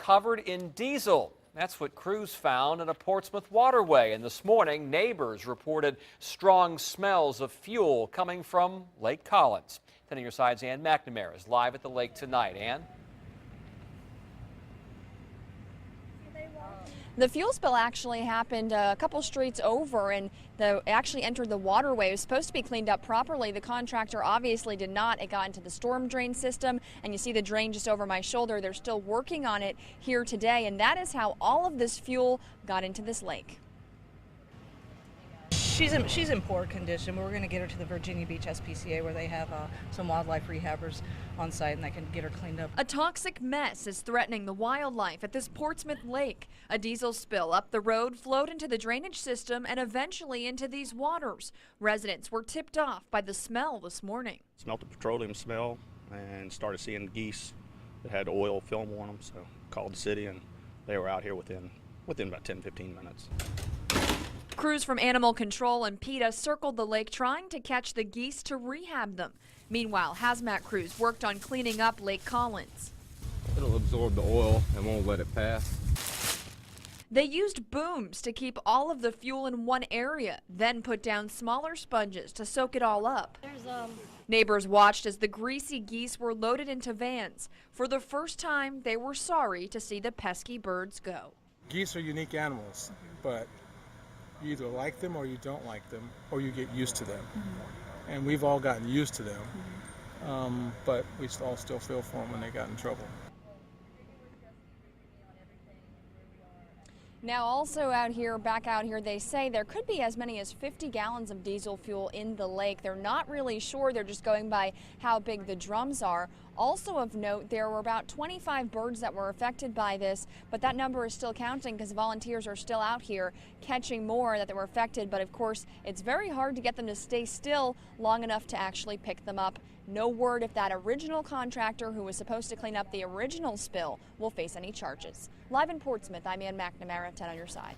covered in diesel. That's what crews found in a Portsmouth waterway. And this morning, neighbors reported strong smells of fuel coming from Lake Collins. 10 on your side's Ann McNamara is live at the lake tonight. Ann? The fuel spill actually happened a couple streets over, and it actually entered the waterway. It was supposed to be cleaned up properly. The contractor obviously did not. It got into the storm drain system, and you see the drain just over my shoulder. They're still working on it here today, and that is how all of this fuel got into this lake. She's in poor condition. We're going to get her to the Virginia Beach SPCA where they have some wildlife rehabbers on site, and they can get her cleaned up. A toxic mess is threatening the wildlife at this Portsmouth lake. A diesel spill up the road flowed into the drainage system and eventually into these waters. Residents were tipped off by the smell this morning. Smelled the petroleum smell and started seeing geese that had oil film on them, so called the city, and they were out here within about 10-15 minutes. Crews from Animal Control and PETA circled the lake trying to catch the geese to rehab them. Meanwhile, hazmat crews worked on cleaning up Lake Collins. It'll absorb the oil and won't let it pass. They used booms to keep all of the fuel in one area, then put down smaller sponges to soak it all up. Neighbors watched as the greasy geese were loaded into vans. For the first time, they were sorry to see the pesky birds go. Geese are unique animals, but you either like them or you don't like them, or you get used to them. And we've all gotten used to them, but we all still feel for them when they got in trouble. Now also back out here, they say there could be as many as 50 gallons of diesel fuel in the lake. They're not really sure. They're just going by how big the drums are. Also of note, there were about 25 birds that were affected by this, but that number is still counting because volunteers are still out here catching more that were affected. But of course, it's very hard to get them to stay still long enough to actually pick them up. No word if that original contractor who was supposed to clean up the original spill will face any charges. Live in Portsmouth, I'm Ann McNamara, 10 on your side.